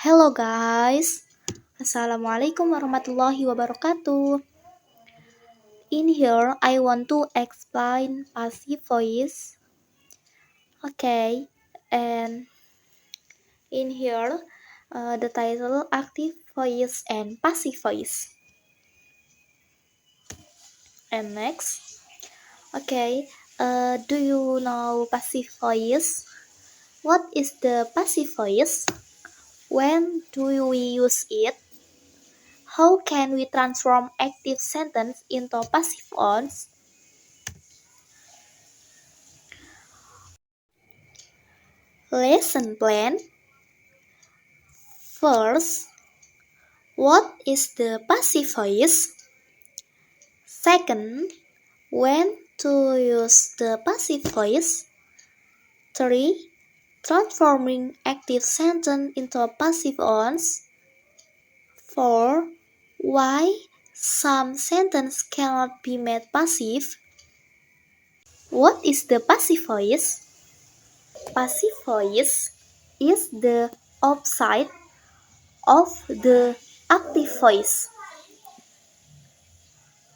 Hello guys, Assalamualaikum warahmatullahi wabarakatuh. In here, I want to explain passive voice. Okay, and in here, the title active voice and passive voice. And next, okay, do you know passive voice? What is the passive voice? When do we use it? How can we transform active sentence into passive ones? Lesson plan. First, what is the passive voice? Second, when to use the passive voice? 3. Transforming active sentence into passive ones. 4. Why some sentence cannot be made passive? What is the passive voice? Passive voice is the opposite of the active voice.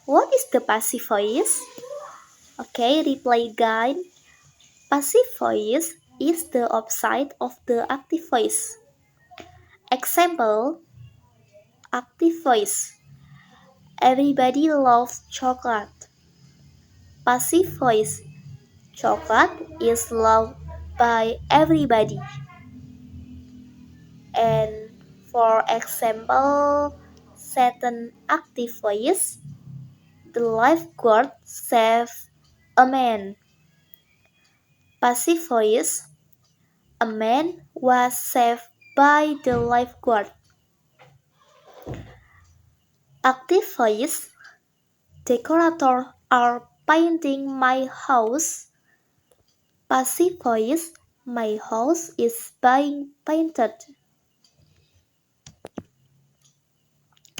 What is the passive voice? Okay, reply guide. Passive voice is the opposite of the active voice. Example, active voice. Everybody loves chocolate. Passive voice. Chocolate is loved by everybody. And for example, certain active voice, the lifeguard saved a man. Passive voice, a man was saved by the lifeguard. Active voice, decorators are painting my house. Passive voice, my house is being painted.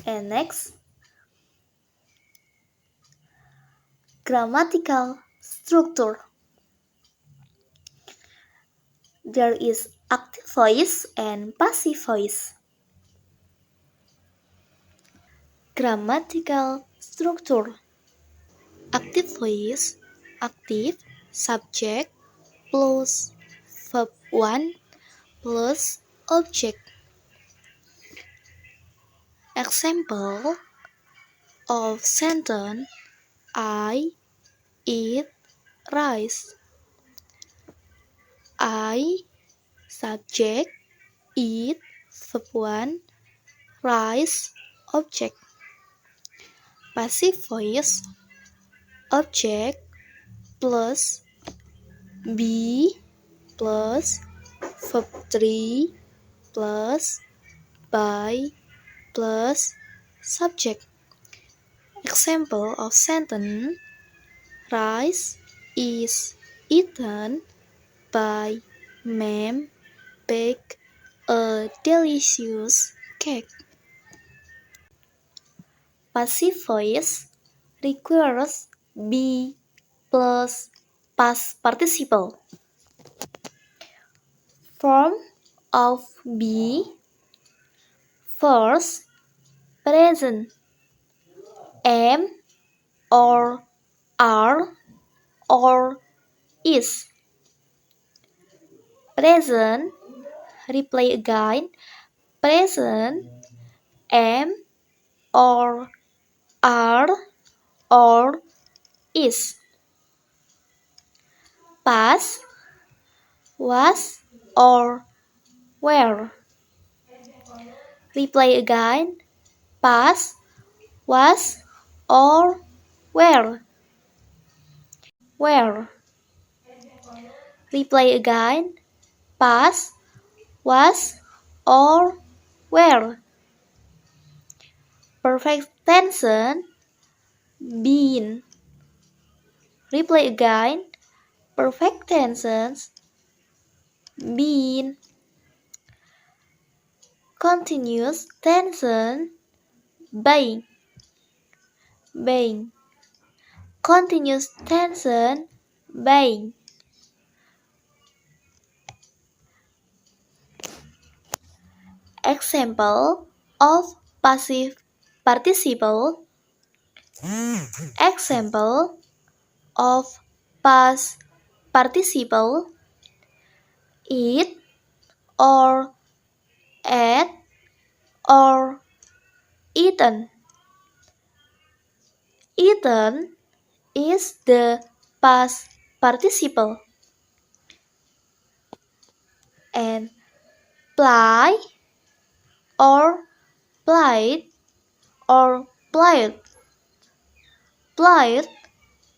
And next, grammatical structure. There is active voice and passive voice. Grammatical structure. Active voice, active, subject, plus verb 1 plus object. Example of sentence, I eat rice. I, subject, eat, verb 1, rice, object. Passive voice, object plus be plus verb 3 plus by plus subject. Example of sentence, rice is eaten by Ma'am bake a delicious cake. Passive voice requires be plus past participle. Form of be: first, present, am or are or is. Present, reply again, present, am or are or is. Past, was or were. Reply again, past, was or were. Where. Reply again, past, was or were. Perfect tense, been. Reply again, perfect tense, been. Continuous tense, being. Being. Continuous tense, being. Example of passive participle. Example of past participle: eat or ate or eaten. Eaten is the past participle, and play or played or played. Played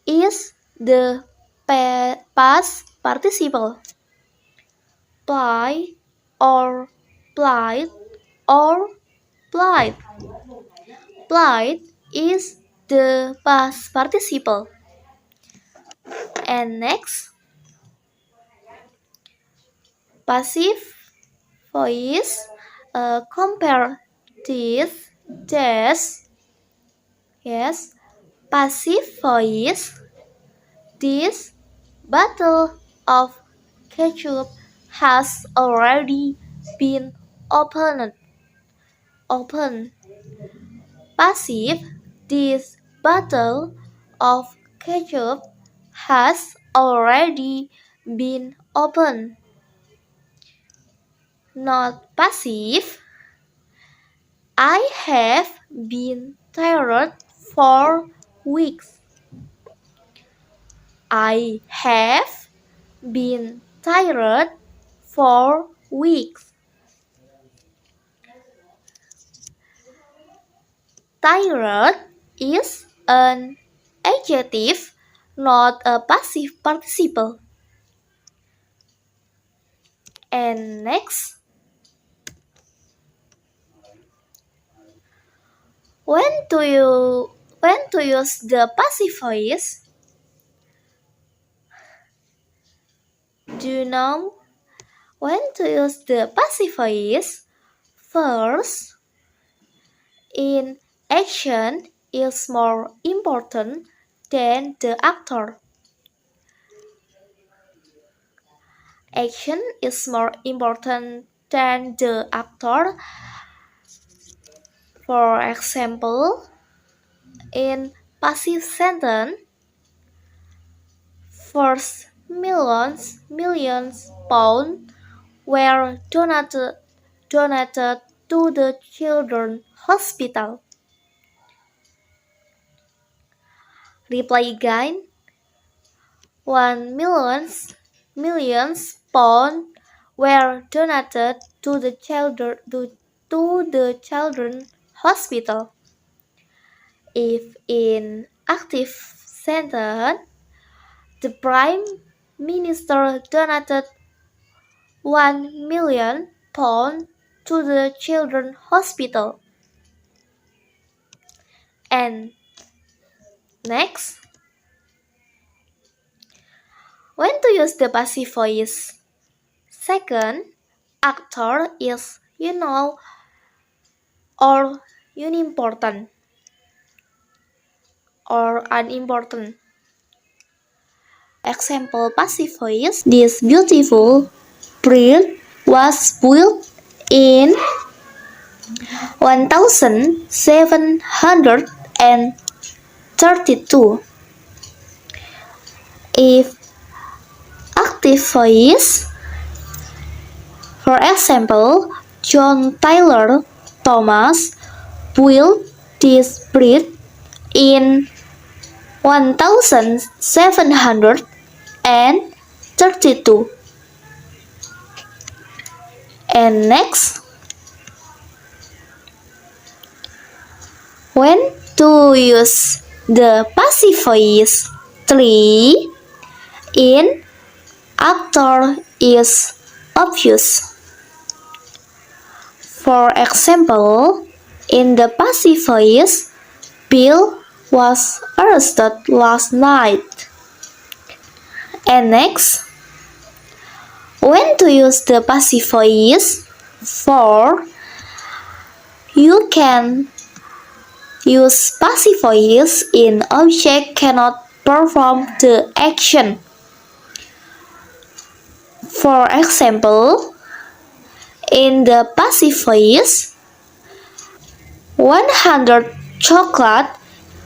is the past participle. Play or played or played. Played is the past participle. And next, passive voice. Compare this. Yes, passive voice. This bottle of ketchup has already been opened. Passive. This bottle of ketchup has already been opened. Not passive. I have been tired for weeks. I have been tired for weeks. Tired is an adjective, not a passive participle. And next, when to use the passive voice? Do you know when to use the passive voice? First, in action is more important than the actor. Action is more important than the actor. For example, in passive sentence, first millions pounds were donated to the children's hospital. Reply again. 1 millions pounds were donated to the children's hospital. If in active sentence, the Prime Minister donated 1 million pounds to the children's hospital. And next, when to use the passive voice? Second, actor is or unimportant or unimportant. Example passive voice: this beautiful bridge was built in 1732. If active voice, for example, John Taylor Thomas built this bridge in 1732. And next, when to use the passive voice? 3. In actor is obvious. For example, in the passive voice, Bill was arrested last night. And next, when to use the passive voice? 4. You can use passive voice in object cannot perform the action. For example, In the passive voice, 100 chocolate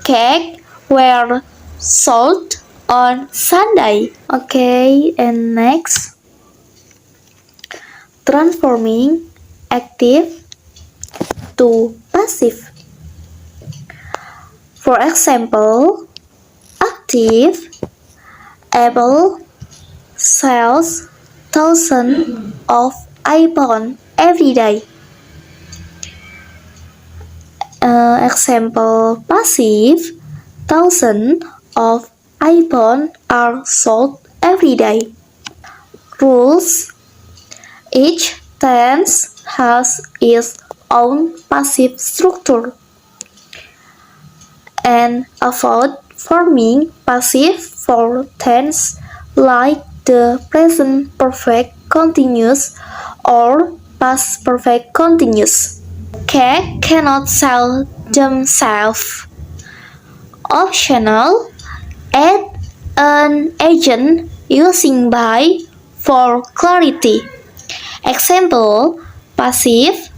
cake were sold on Sunday. Okay, and next, transforming active to passive. For example, active Apple sells thousands of iPhone every day. Example passive, thousands of iPhone are sold every day. Rules: each tense has its own passive structure, and avoid forming passive for tense like the present perfect continuous or past perfect continuous. Cake cannot sell themselves. Optional: add an agent using by for clarity. Example, passive,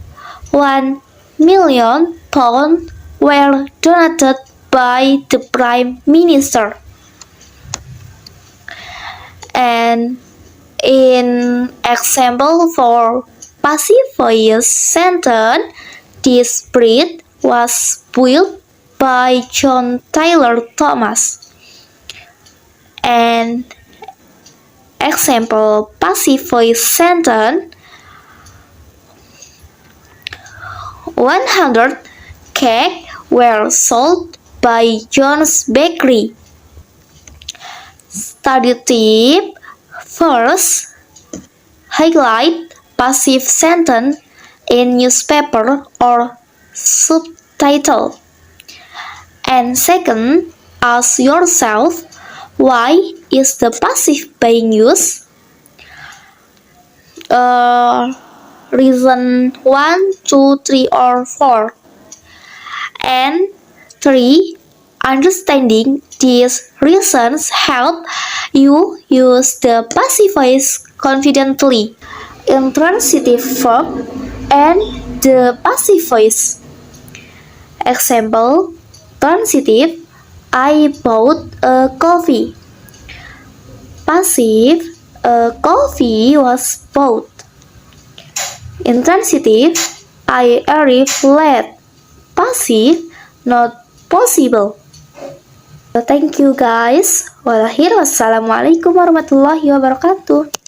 1 million pounds were donated by the Prime Minister. And in example for passive voice sentence, this breed was built by John Taylor Thomas. And example passive voice sentence, 100 cakes were sold by John's Bakery. Study tip: first, highlight passive sentence in newspaper or subtitle. And second, ask yourself, why is the passive being used? Reason 1, 2, 3, or 4. And 3. Understanding these reasons help you use the passive voice confidently. Intransitive verb and the passive voice. Example, transitive, I bought a coffee. Passive, a coffee was bought. Intransitive, I arrived late. Passive, not possible. Thank you guys. Wassalamualaikum warahmatullahi wabarakatuh.